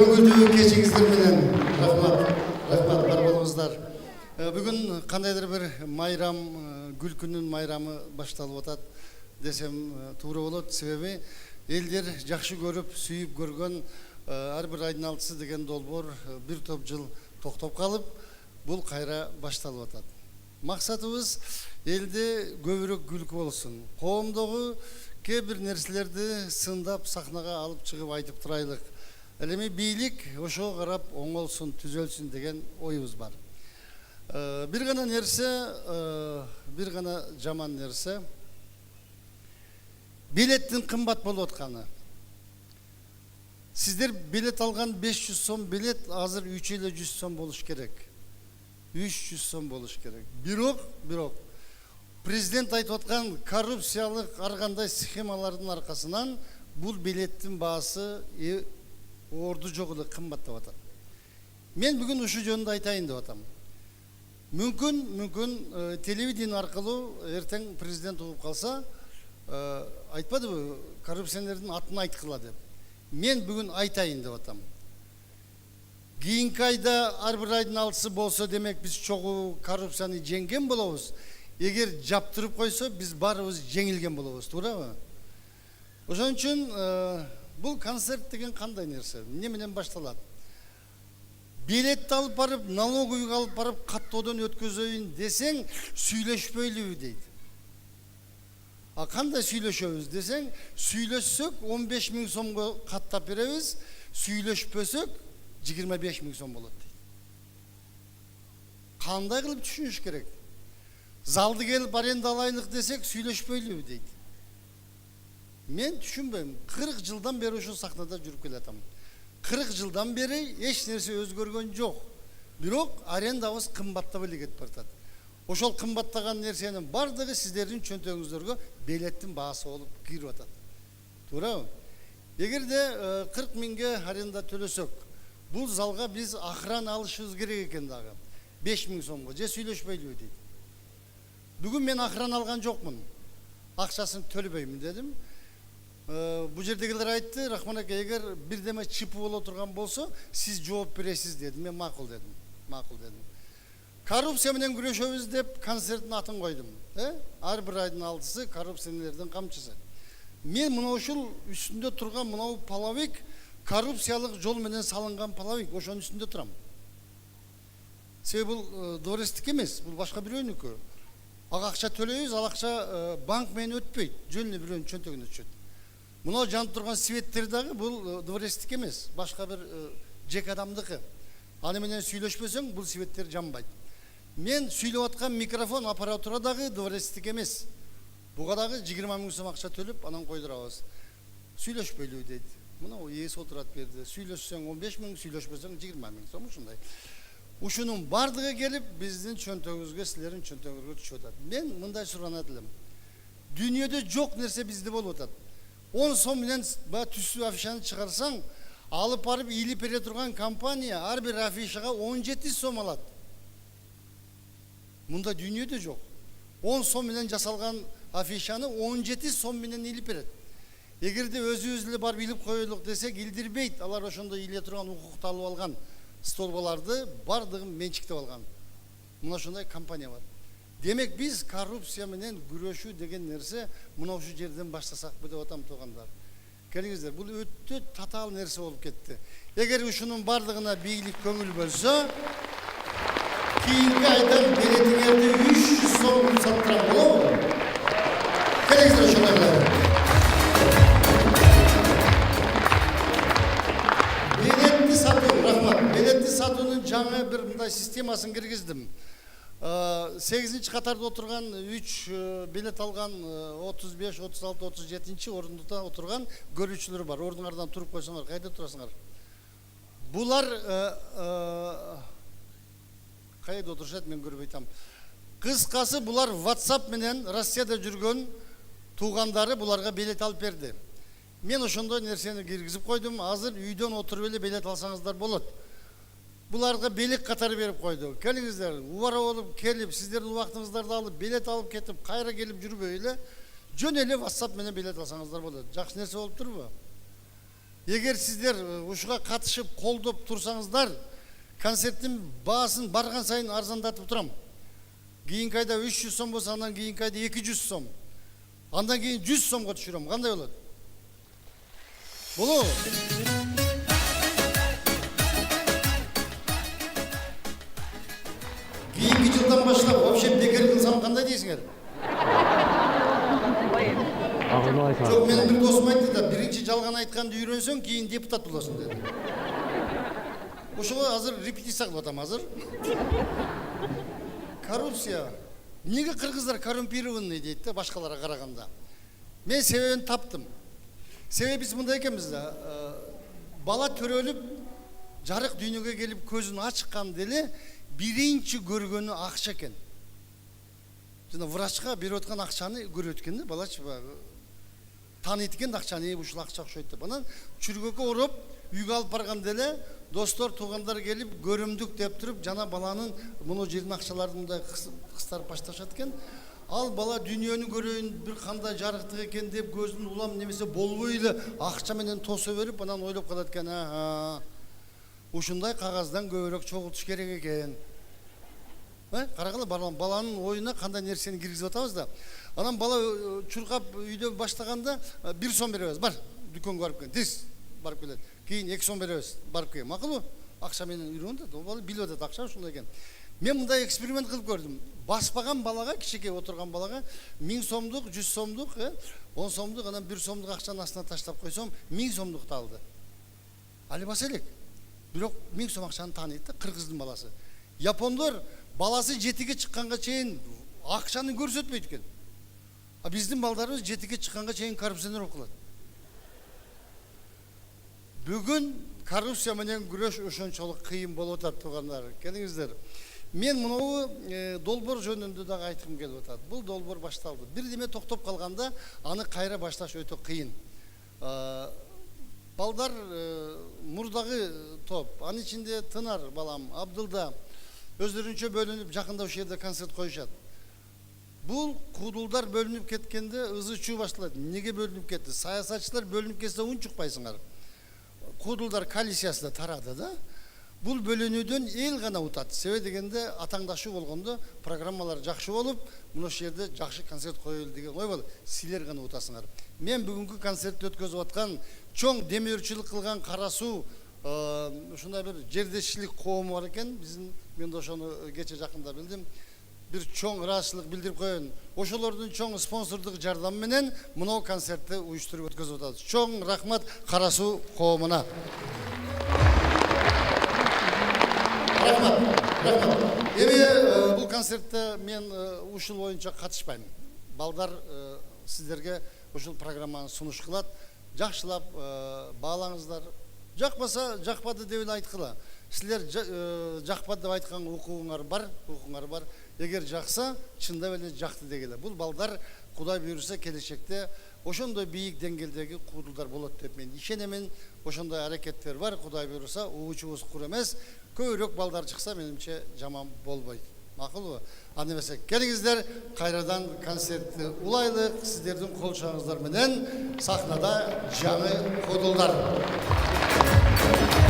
көңілді кешіңіздер менен рахмат бар болуңуздар. Бүгүн кандайдыр бир майрам, гүл күнүнүн майрамы башталып атат десем туура болот. Себеби элдер жакшы көрүп, сүйүп көргөн ар бир айдын алтысы деген долбоор бир топ жыл токтоп калып, бул кайра башталып атат. Максатыбыз элде көбүрөөк күлкү болсун. Коомдогу кээ бир нерселерди сындап сахнага алып чыгып айтып турайлык. Элеми бийлик ошого карап оңолсун, түзөлсүн деген оюбуз бар. Бир гана нерсе, бир гана жаман нерсе, билеттин кымбат болуп атканы. Сиздер билет алган 500 сом билет азыр 300 сом болуш керек. 300 сом болуш керек. Бирок президент айтып аткан коррупциялык ар кандай схемалардын аркасынан бул билеттин баасы орду жок эле кымбаттап атат. Мен бүгүн ушу жөнүндө айтайын деп атам. Мүмкүн телевидение аркылуу эртең президент угуп калса, айтпадыбы коррупционердин атын айткыла деп. Мен бүгүн айтайын деп атам. Кийинки айда ар бир айдын алтысы болсо, демек биз чогуу коррупцияны жеңген болобуз. Эгер жаптырып койсо, биз баарыбыз жеңилген болобуз, туурабы? Ошон үчүн бул концерт деген кандай нерсе? Эмне менен башталат? Билетти алып барып, налоговыйга алып барып, каттоодон өткөзөйүн десең, сүйлөшпөйлүбү дейт. А кандай сүйлөшөбүз десең, сүйлөшсөк 15 000 сомго каттап беребиз, сүйлөшпөсөк 25 000 сом болот дейт. Кандай кылып түшүнүш керек? Залды келип аренда алайлык десек, сүйлөшпөйлүбү дейт. Мен түшүнбөйм. 40 жылдан бери ушул сахнада жүрүп келатам. 40 жылдан бери эч нерсе өзгөргөн жок. Бирок арендабыз кымбаттап эле кетип баратат. Ошол кымбаттаган нерсенин бардыгы сиздердин чөнтөгүңүздөргө билеттин баасы болуп кирип атат. Туурабы? Эгерде 40 000ге аренда төлөсөк, бул залга биз охрана алышыбыз керек экен дагы. 5 000 сомго же сүйлөшпөйлүбү дейт. Бүгүн мен охрана алган жокмун. Акчасын төлөбөйм дедим. Бу жердегилер айтты, Рахман ака, эгер бирдеме чипи боло турган болсо, сиз жооп бересиз деди. Мен макул дедим. Коррупция менен күрөшөбүз деп концерттин атын койдум. Ар бир айдын алтысы коррупционерлердин камчысы. Мен мына ушул үстүндө турган мынау половик коррупциялык жол менен салынган половик, ошонун үстүндө турам. Себеби бул дворецтик эмес, бул башка бирөөнүкү. Ага акча төлөйбүз, ал акча банк менен өтпөйт, жөн эле бирөөнүн чөнтөгүнө түшөт. Мына жанып турган светтер дагы бул дворецтик эмес, башка бир жеке адамдыкы. Аны менен сүйлөшпөсөң, бул светтер жанбайт. Мен сүйлөп аткан микрофон аппаратура дагы дворецтик эмес. Буга дагы 20 000 сом акча төлөп, анан койдурабыз. Сүйлөшпөйлүбү дейт. Мына ээси отурат берди. Сүйлөшсөң 15 000, сүйлөшпөсөң 20 000 сом, ушундай. Ушунун бардыгы келип биздин чөнтөгүбүзгө, силердин чөнтөгүңөргө түшүп атат. Мен мындай суранат элем. Дүйнөдө жок нерсе бизде болуп атат. 10 сом менен түстүү афишаны чыгарсаң, алып барып илип бере турган компания ар бир афишага 17 сом алат. Мында дүйнөдө жок. 10 сом менен жасалган афишаны 17 сом менен илип берет. Эгерде өзүбүз эле барып илип коелук десек, илдирбейт. Алар ошондой иле турган укукту алып алган столбаларды бардыгын менчиктеп алган. Мына ошондой компания бар. Демек биз коррупция менен күрөшүү деген нерсе мына ушул жерден баштасак деп атам, туугандар. Келиңиздер, бул өтө татаал нерсе болуп кетти. Эгер ушунун бардыгына бийлик көңүл бөлсө, кийинки айдан билетиңерди 300 сом саттырам болобу? Келиңиздер ошондой. Билетти сатуу, рахмат. Билетти сатуунун жаңы бир мындай системасын киргиздим. 8-ci катарда отурган 3 билет алган 35, 36, 37-ci орунда отурган көрүүчүлөр бар. Ордуңардан туруп койсоңар, кайда турасыңар? Булар кайда отурушат, мен көрбөй атам. Кыскасы, булар WhatsApp менен Россияда жүргөн туугандары буларга билет алып берди. Мен ошондой нерсени киргизип койдум. Азыр үйдөн отуруп эле билет алсаңыздар болот. Буларга белек катары берип койду. Келиңиздер, убара болуп келип, сиздердин убактыңыздарды алып, билет алып кетип, кайра келип жүрбөй эле, жөн эле WhatsApp менен билет алсаңыздар болот. Жакшы нерсе болуп турбу? егер сіздер ушуга катышып колдоп турсаңыздар, концерттин баасын барган сайын арзандатып турам. Кийинки айда 300 сом болсо, андан кийинки айда 200 сом. Андан кийин 100 сомго түшүрөм. Кандай болот? Болобу? Кийинки жылдан баштап вообще бекер кылсам кандай дейсиңер? Жок, менин бир досум айтты да, биринчи жалган айтканды үйрөнсөң, кийин депутат болосуң деди. Ошого азыр репетиция кылып атам азыр. Коррупция. Эмнеге кыргыздар коррумпированный дейт да башкаларга караганда? Мен себебин таптым. Себеби биз мындай экенбиз да, бала төрөлүп, жарык дүйнөгө келип көзүн ачкан деле биринчи көргөнү акча экен. Жана врачка берип аткан акчаны көрөт экен да, балачы тааныйт экен акчаны, ушул акча окшойт деп. Анан чүргөккө уруп, үйгө алып барган деле достор, туугандар келип көрүмдүк деп туруп, жана баланын муну жердин акчаларын мындай кыстарып башташат экен. Ал бала дүйнөнү көрөйүн, бир кандай жарыктык экен деп көзүн улам немесе болбой эле акча менен тосо берип, анан ойлоп калат экен, ушундай кагаздан көбүрөөк чогултуш керек экен. Карагыла, баланын оюна кандай нерсени киргизип атабыз да. Анан бала чуркап үйдө баштаганда 1 сом беребиз, бар, дүкөнгө барып кел, тез барып келет. Кийин 2 сом беребиз, барып кел. Макулбу? Акча менен үйрөндү да, бала билип атат акча ушундай экен. Мен мындай эксперимент кылып көрдүм. Баспаган балага, кичике отурган балага 1000 сомдук, 100 сомдук, 10 сомдук, анан 1 сомдук акчанын астына таштап койсом, 1000 сомдукту алды. Албаса элек. Бирок 1000 сом акчаны тааныйт да, кыргыздын баласы. Япондор баласы жетиге чыкканга чейин акчаны көрсөтпөйт экен. А биздин балдарыбыз жетиге чыкканга чейин коррупционер болуп калат. Бүгүн коррупция менен күрөш ошончолук кыйын болуп атат, туугандар. Келиңиздер. Мен муну долбоор жөнүндө дагы айткым келип атат. Бул долбоор башталды. Бир деме токтоп калганда аны кайра башташ өтө кыйын. Балдар мурдагы топ, анын ичинде Тынар балам, Абдылда өздөрүнчө бөлүнүп жакында ошол жерде концерт коюшат. Бул куудулдар бөлүнүп кеткенде ызы чуу башталат. Эмнеге бөлүнүп кетти? Саясатчылар бөлүнүп кетсе унчукпайсыңар. Куудулдар коалициясы да тарады да. Бул бөлүнүүдөн эл гана утат. Себеби дегенде атаңдашуу болгондо программалар жакшы болуп, мына ошол жерде жакшы концерт коелу деген ой болот. Силер гана утасыңар. Мен бүгүнкү концертти өткөзүп аткан чоң демиурчулук кылган Кара Суу ушундай бир жердешчилик коому бар экен. Мен да ошону кече жакында билдим. Бир чоң ыраазычылык билдирип коеюн. Ошолордун чоң спонсордук жардамы менен мына концертти уюштуруп өткөзүп атабыз. Чоң рахмат Кара Суу коомуна. Рахмат. Эми бул концертте мен ушул боюнча катышпайм. Балдар сиздерге ушул программаны сунуш кылат. Жакшылап баалаңыздар. Жакпаса, жакпады деп эле айткыла. Силер жакпады деп айткан укугуңар бар. Эгер жакса, чындап эле жакты дегиле. Бул балдар Кудай буйруса келечекте ошондой бийик деңгээлдеги куудулдар болот деп мен ишенемин. Ошондой аракеттер бар. Кудай буйруса уучубуз кур эмес. Көбүрөөк балдар чыкса менимче жаман болбойт. Макулбу? Аны эмесе келиңиздер, кайрадан концертти улайлык, сиздердин кол чабыңыздар менен сахнада жаңы куудулдар.